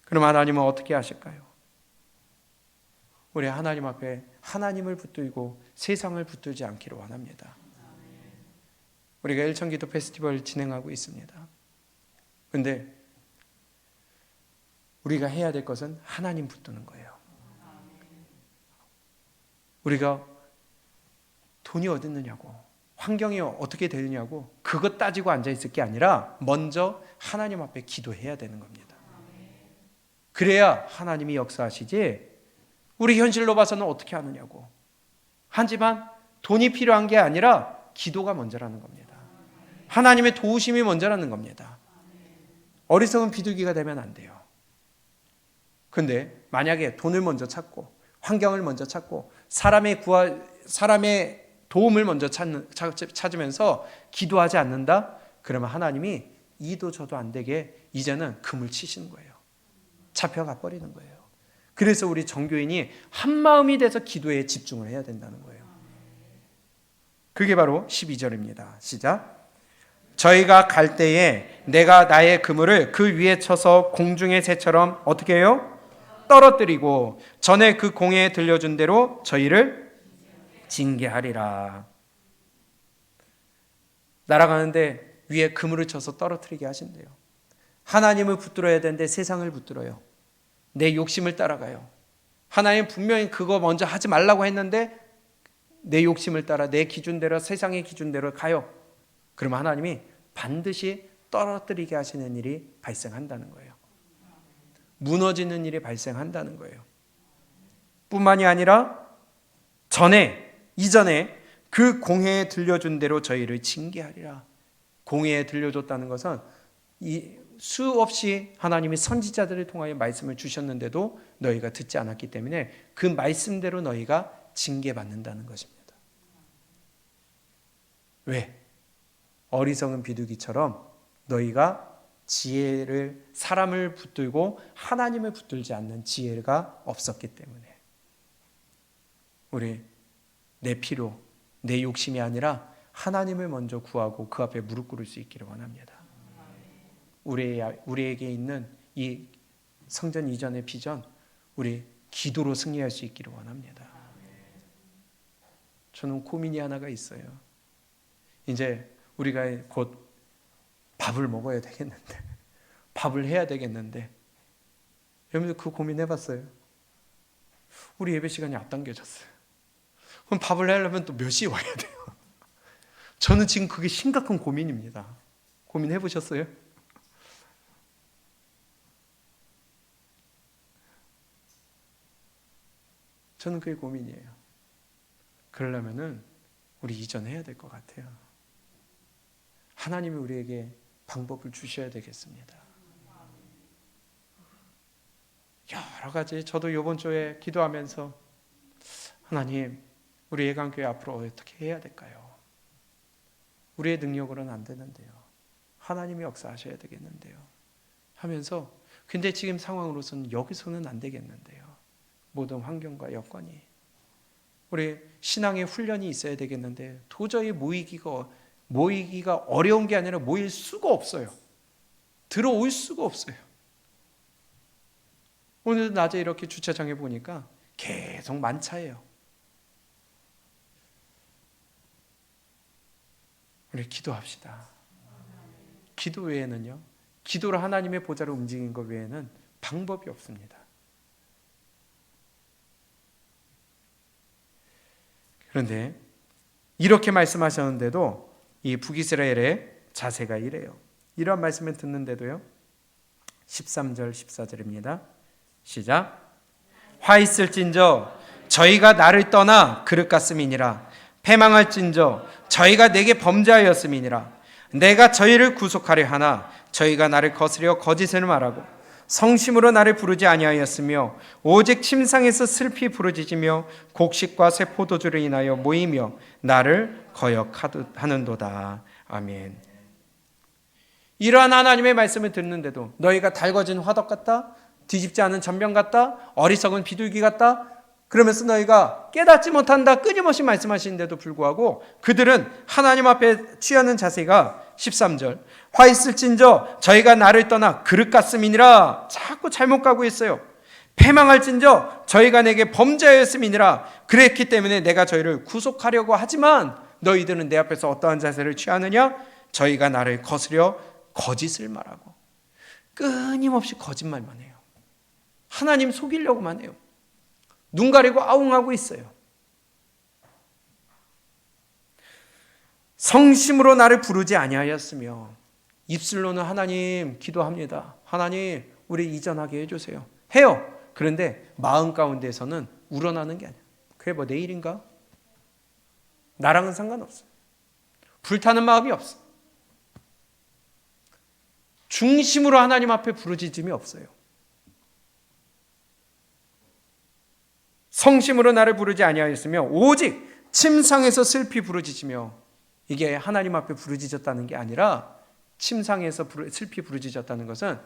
그럼 하나님은 어떻게 하실까요? 우리 하나님 앞에 하나님을 붙들고 세상을 붙들지 않기를 원합니다. 우리가 일천기도 페스티벌을 진행하고 있습니다. 그런데 우리가 해야 될 것은 하나님 붙드는 거예요. 우리가 돈이 어디 있느냐고, 환경이 어떻게 되느냐고 그것 따지고 앉아있을 게 아니라 먼저 하나님 앞에 기도해야 되는 겁니다. 그래야 하나님이 역사하시지 우리 현실로 봐서는 어떻게 하느냐고. 하지만 돈이 필요한 게 아니라 기도가 먼저라는 겁니다. 하나님의 도우심이 먼저라는 겁니다. 어리석은 비둘기가 되면 안 돼요. 그런데 만약에 돈을 먼저 찾고 환경을 먼저 찾고 사람의 도움을 먼저 찾으면서 기도하지 않는다? 그러면 하나님이 이도 저도 안 되게 이제는 금을 치시는 거예요. 잡혀가 버리는 거예요. 그래서 우리 정교인이 한 마음이 돼서 기도에 집중을 해야 된다는 거예요. 그게 바로 12절입니다. 시작. 저희가 갈 때에 내가 나의 그물을 그 위에 쳐서 공중의 새처럼 어떻게 해요? 떨어뜨리고 전에 그 공회에 들려준 대로 저희를 징계하리라. 날아가는데 위에 그물을 쳐서 떨어뜨리게 하신대요. 하나님을 붙들어야 되는데 세상을 붙들어요. 내 욕심을 따라가요. 하나님 분명히 그거 먼저 하지 말라고 했는데 내 욕심을 따라 내 기준대로 세상의 기준대로 가요. 그러면 하나님이 반드시 떨어뜨리게 하시는 일이 발생한다는 거예요. 무너지는 일이 발생한다는 거예요. 뿐만이 아니라 이전에 그 공회에 들려준 대로 저희를 징계하리라. 공회에 들려줬다는 것은 수없이 하나님이 선지자들을 통하여 말씀을 주셨는데도 너희가 듣지 않았기 때문에 그 말씀대로 너희가 징계받는다는 것입니다. 왜? 어리석은 비둘기처럼 너희가 지혜를 사람을 붙들고 하나님을 붙들지 않는 지혜가 없었기 때문에 우리 내 피로 내 욕심이 아니라 하나님을 먼저 구하고 그 앞에 무릎 꿇을 수 있기를 원합니다. 우리에게 있는 이 성전 이전의 비전, 우리 기도로 승리할 수 있기를 원합니다. 저는 고민이 하나가 있어요. 이제 우리가 곧 밥을 먹어야 되겠는데, 밥을 해야 되겠는데, 여러분들 그 고민해봤어요? 우리 예배 시간이 앞당겨졌어요. 그럼 밥을 하려면 또 몇 시에 와야 돼요? 저는 지금 그게 심각한 고민입니다. 고민해보셨어요? 저는 그게 고민이에요. 그러려면은 우리 이전해야 될 것 같아요. 하나님이 우리에게 방법을 주셔야 되겠습니다. 여러 가지 저도 이번 주에 기도하면서 하나님 우리 예강교회 앞으로 어떻게 해야 될까요? 우리의 능력으로는 안 되는데요. 하나님이 역사하셔야 되겠는데요. 하면서 근데 지금 상황으로서는 여기서는 안 되겠는데요. 모든 환경과 여건이 우리 신앙의 훈련이 있어야 되겠는데 도저히 모이기가 어려운 게 아니라 모일 수가 없어요. 들어올 수가 없어요. 오늘 낮에 이렇게 주차장에 보니까 계속 만차예요. 우리 기도합시다. 기도 외에는요. 기도로 하나님의 보좌를 움직인 것 외에는 방법이 없습니다. 그런데 이렇게 말씀하셨는데도 이 북이스라엘의 자세가 이래요. 이런 말씀을 듣는데도요. 13절 14절입니다. 시작. 화 있을진저 저희가 나를 떠나 그릇 같음이니라. 패망할진저 저희가 내게 범죄하였음이니라. 내가 저희를 구속하려 하나 저희가 나를 거스려 거짓을 말하고 성심으로 나를 부르지 아니하였으며 오직 침상에서 슬피 부르짖으며 곡식과 새 포도주를 인하여 모이며 나를 거역하는도다. 아멘. 이러한 하나님의 말씀을 듣는데도 너희가 달궈진 화덕 같다, 뒤집지 않은 전병 같다, 어리석은 비둘기 같다, 그러면서 너희가 깨닫지 못한다 끊임없이 말씀하시는데도 불구하고 그들은 하나님 앞에 취하는 자세가 13절 화 있을진저 저희가 나를 떠나 그릇 같음이니라. 자꾸 잘못 가고 있어요. 패망할진저 저희가 내게 범죄하였음이니라. 그랬기 때문에 내가 저희를 구속하려고 하지만 너희들은 내 앞에서 어떠한 자세를 취하느냐? 저희가 나를 거스려 거짓을 말하고 끊임없이 거짓말만 해요. 하나님 속이려고만 해요. 눈 가리고 아웅하고 있어요. 성심으로 나를 부르지 아니하였으며 입술로는 하나님 기도합니다. 하나님 우리 이전하게 해주세요. 해요. 그런데 마음 가운데서는 우러나는 게 아니에요. 그게 뭐 내일인가? 나랑은 상관없어요. 불타는 마음이 없어. 중심으로 하나님 앞에 부르짖음이 없어요. 성심으로 나를 부르지 아니하였으며 오직 침상에서 슬피 부르짖으며 이게 하나님 앞에 부르짖었다는 게 아니라 침상에서 슬피 부르짖었다는 것은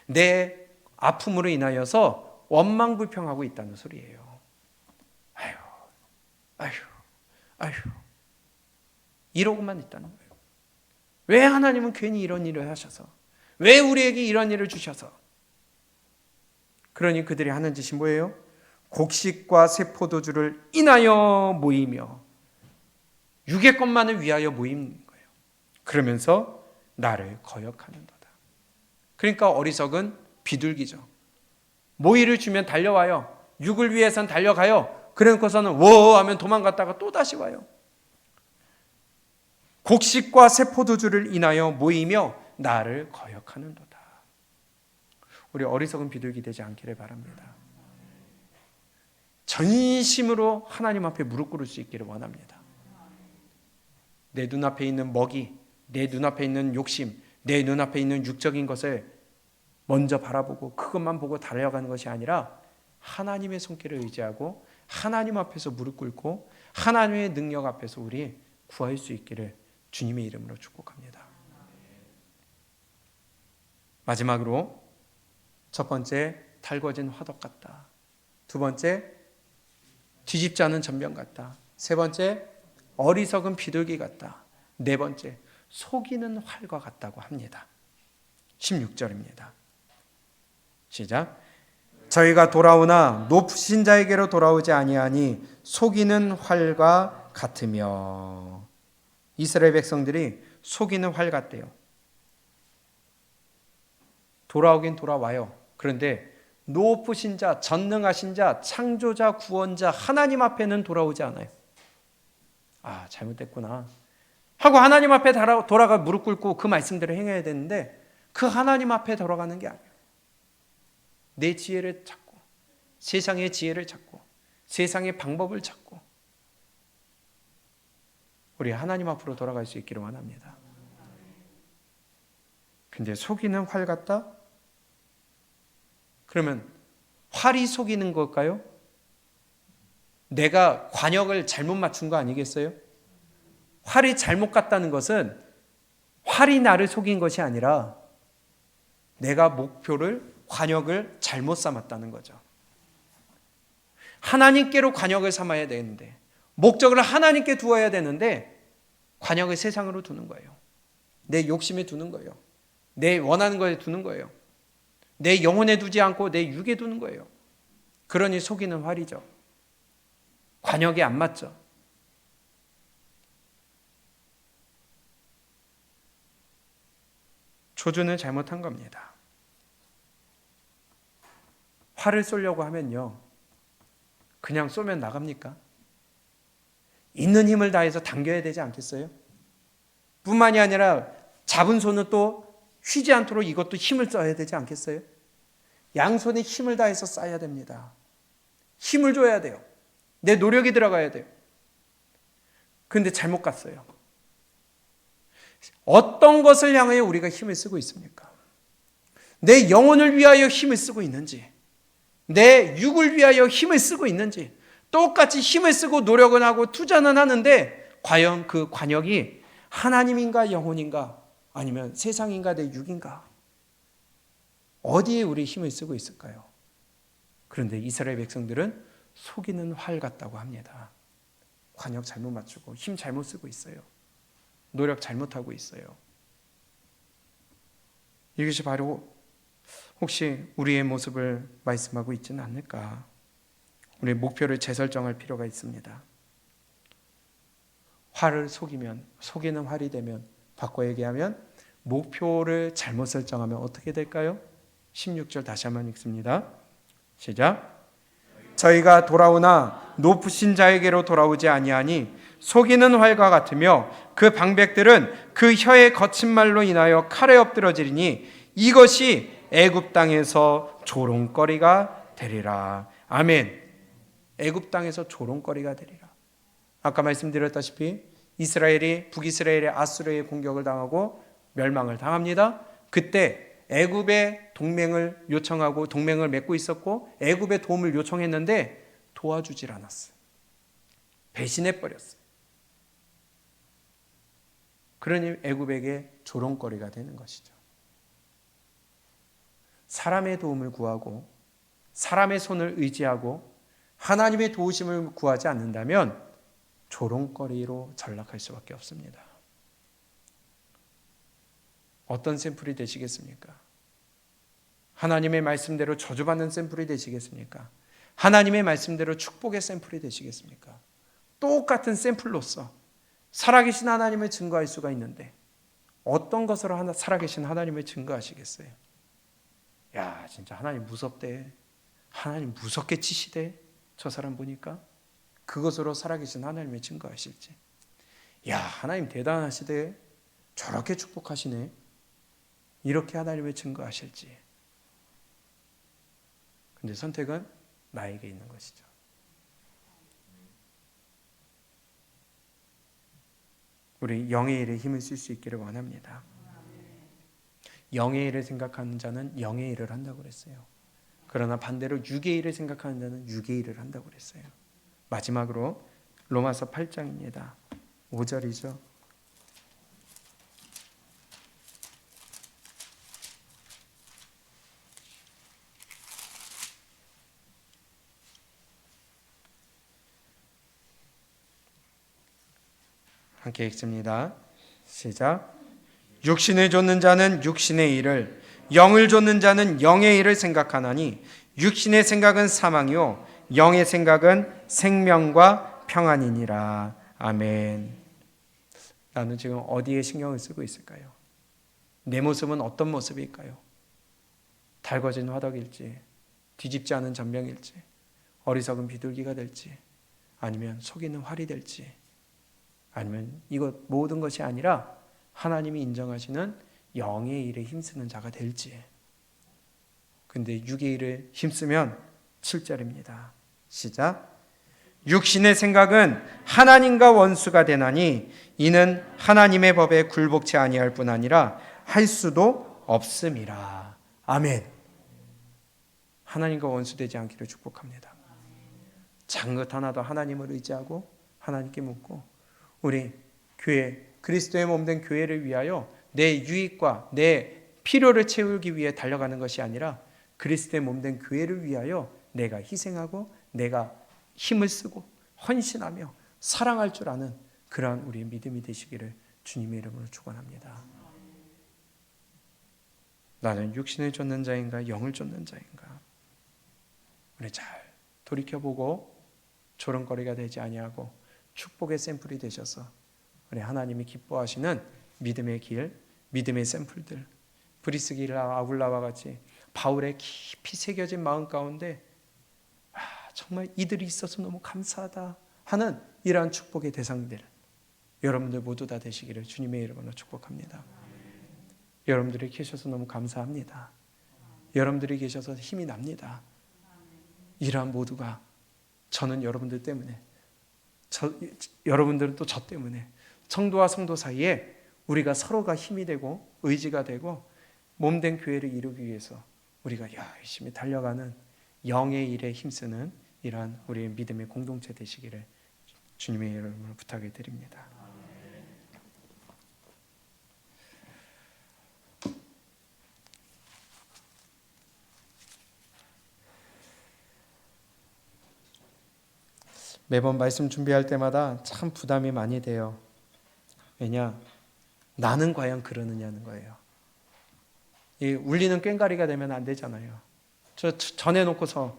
내 아픔으로 인하여서 원망불평하고 있다는 소리예요. 아휴 이러고만 있다는 거예요. 왜 하나님은 괜히 이런 일을 하셔서, 왜 우리에게 이런 일을 주셔서. 그러니 그들이 하는 짓이 뭐예요? 곡식과 새 포도주를 인하여 모이며 육의 것만을 위하여 모이는 거예요. 그러면서 나를 거역하는도다. 그러니까 어리석은 비둘기죠. 모이를 주면 달려와요. 육을 위해선 달려가요. 그러고서는 워 하면 도망갔다가 또 다시 와요. 곡식과 새 포도주를 인하여 모이며 나를 거역하는도다. 우리 어리석은 비둘기 되지 않기를 바랍니다. 전심으로 하나님 앞에 무릎 꿇을 수 있기를 원합니다. 내 눈앞에 있는 먹이, 내 눈앞에 있는 욕심, 내 눈앞에 있는 육적인 것을 먼저 바라보고 그것만 보고 달려가는 것이 아니라 하나님의 손길을 의지하고 하나님 앞에서 무릎 꿇고 하나님의 능력 앞에서 우리 구할 수 있기를 주님의 이름으로 축복합니다. 마지막으로 첫 번째, 달궈진 화덕 같다. 두 번째, 뒤집지 않은 전병 같다. 세 번째, 어리석은 비둘기 같다. 네 번째, 속이는 활과 같다고 합니다. 16절입니다. 시작. 저희가 돌아오나 높으신 자에게로 돌아오지 아니하니 속이는 활과 같으며. 이스라엘 백성들이 속이는 활 같대요. 돌아오긴 돌아와요. 그런데 높으신 자, 전능하신 자, 창조자, 구원자 하나님 앞에는 돌아오지 않아요. 아, 잘못됐구나 하고 하나님 앞에 돌아가 무릎 꿇고 그 말씀대로 행해야 되는데 그 하나님 앞에 돌아가는 게 아니에요. 내 지혜를 찾고 세상의 지혜를 찾고 세상의 방법을 찾고 우리 하나님 앞으로 돌아갈 수 있기를 원합니다. 근데 속이는 활 같다? 그러면 활이 속이는 걸까요? 내가 관역을 잘못 맞춘 거 아니겠어요? 활이 잘못 갔다는 것은 활이 나를 속인 것이 아니라 내가 목표를, 관역을 잘못 삼았다는 거죠. 하나님께로 관역을 삼아야 되는데, 목적을 하나님께 두어야 되는데 관역을 세상으로 두는 거예요. 내 욕심에 두는 거예요. 내 원하는 거에 두는 거예요. 내 영혼에 두지 않고 내 육에 두는 거예요. 그러니 속이는 활이죠. 관역이 안 맞죠. 조준을 잘못한 겁니다. 활을 쏘려고 하면요, 그냥 쏘면 나갑니까? 있는 힘을 다해서 당겨야 되지 않겠어요? 뿐만이 아니라 잡은 손은 또 휘지 않도록 이것도 힘을 써야 되지 않겠어요? 양손에 힘을 다해서 쏴야 됩니다. 힘을 줘야 돼요. 내 노력이 들어가야 돼요. 그런데 잘못 갔어요. 어떤 것을 향하여 우리가 힘을 쓰고 있습니까? 내 영혼을 위하여 힘을 쓰고 있는지, 내 육을 위하여 힘을 쓰고 있는지, 똑같이 힘을 쓰고 노력은 하고 투자는 하는데 과연 그 관역이 하나님인가 영혼인가 아니면 세상인가 내 육인가, 어디에 우리 힘을 쓰고 있을까요? 그런데 이스라엘 백성들은 속이는 활 같다고 합니다. 관역 잘못 맞추고 힘 잘못 쓰고 있어요. 노력 잘못하고 있어요. 이것이 바로 혹시 우리의 모습을 말씀하고 있지는 않을까? 우리 목표를 재설정할 필요가 있습니다. 활을 속이면, 속이는 활이 되면, 바꿔 얘기하면 목표를 잘못 설정하면 어떻게 될까요? 16절 다시 한번 읽습니다. 시작. 저희가 돌아오나 높으신 자에게로 돌아오지 아니하니 속이는 활과 같으며 그 방백들은 그 혀의 거친 말로 인하여 칼에 엎드러지리니 이것이 애굽 땅에서 조롱거리가 되리라. 아멘. 애굽 땅에서 조롱거리가 되리라. 아까 말씀드렸다시피 이스라엘이 북이스라엘의 아수르의 공격을 당하고 멸망을 당합니다. 그때 애굽의 동맹을 요청하고 동맹을 맺고 있었고 애굽의 도움을 요청했는데 도와주질 않았어요. 배신해 버렸어요. 그러니 애굽에게 조롱거리가 되는 것이죠. 사람의 도움을 구하고 사람의 손을 의지하고 하나님의 도우심을 구하지 않는다면 조롱거리로 전락할 수밖에 없습니다. 어떤 샘플이 되시겠습니까? 하나님의 말씀대로 저주받는 샘플이 되시겠습니까? 하나님의 말씀대로 축복의 샘플이 되시겠습니까? 똑같은 샘플로서 살아계신 하나님을 증거할 수가 있는데 어떤 것으로 살아계신 하나님을 증거하시겠어요? 야, 진짜 하나님 무섭대. 하나님 무섭게 치시대. 저 사람 보니까 그것으로 살아계신 하나님을 증거하실지, 야, 하나님 대단하시대. 저렇게 축복하시네. 이렇게 하나님을 증거하실지. 근데 선택은 나에게 있는 것이죠. 우리 영의 일에 힘을 쓸 수 있기를 원합니다. 영의 일을 생각하는 자는 영의 일을 한다고 그랬어요. 그러나 반대로 육의 일을 생각하는 자는 육의 일을 한다고 그랬어요. 마지막으로 로마서 8장입니다. 5절이죠. 함께 읽습니다. 시작. 육신을 좇는 자는 육신의 일을, 영을 좇는 자는 영의 일을 생각하나니 육신의 생각은 사망이요 영의 생각은 생명과 평안이니라. 아멘. 나는 지금 어디에 신경을 쓰고 있을까요? 내 모습은 어떤 모습일까요? 달궈진 화덕일지, 뒤집지 않은 전병일지, 어리석은 비둘기가 될지, 아니면 속이는 활이 될지, 아니면 이것 모든 것이 아니라 하나님이 인정하시는 영의 일에 힘쓰는 자가 될지. 근데 육의 일에 힘쓰면 7절입니다. 시작. 육신의 생각은 하나님과 원수가 되나니 이는 하나님의 법에 굴복치 아니할 뿐 아니라 할 수도 없음이라. 아멘. 하나님과 원수되지 않기를 축복합니다. 장것 하나도 하나님을 의지하고 하나님께 묻고, 우리 교회, 그리스도의 몸된 교회를 위하여 내 유익과 내 필요를 채우기 위해 달려가는 것이 아니라 그리스도의 몸된 교회를 위하여 내가 희생하고 내가 힘을 쓰고 헌신하며 사랑할 줄 아는 그러한 우리의 믿음이 되시기를 주님의 이름으로 축원합니다. 나는 육신을 좇는 자인가 영을 좇는 자인가? 우리 잘 돌이켜보고 조롱거리가 되지 아니하고 축복의 샘플이 되셔서 우리 하나님이 기뻐하시는 믿음의 길, 믿음의 샘플들, 브리스기라 아굴라와 같이 바울의 깊이 새겨진 마음 가운데 정말 이들이 있어서 너무 감사하다 하는 이러한 축복의 대상들 여러분들 모두 다 되시기를 주님의 이름으로 축복합니다. 여러분들이 계셔서 너무 감사합니다. 여러분들이 계셔서 힘이 납니다. 이러한 모두가 저는 여러분들 때문에 여러분들은 또 저 때문에 성도와 성도 사이에 우리가 서로가 힘이 되고 의지가 되고 몸된 교회를 이루기 위해서 우리가 열심히 달려가는 영의 일에 힘쓰는 이러한 우리의 믿음의 공동체 되시기를 주님의 이름으로 부탁을 드립니다. 매번 말씀 준비할 때마다 참 부담이 많이 돼요. 왜냐? 나는 과연 그러느냐는 거예요. 이 울리는 꽹과리가 되면 안 되잖아요. 저 전해놓고서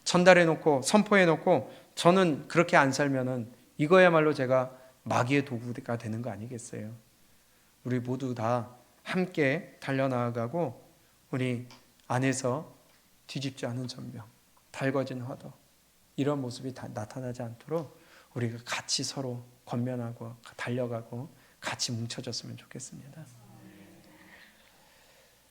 전달해놓고 선포해놓고 저는 그렇게 안 살면은 이거야말로 제가 마귀의 도구가 되는 거 아니겠어요? 우리 모두 다 함께 달려나가고 우리 안에서 뒤집지 않은 전병, 달궈진 화도 이런 모습이 나타나지 않도록 우리가 같이 서로 권면하고 달려가고 같이 뭉쳐졌으면 좋겠습니다.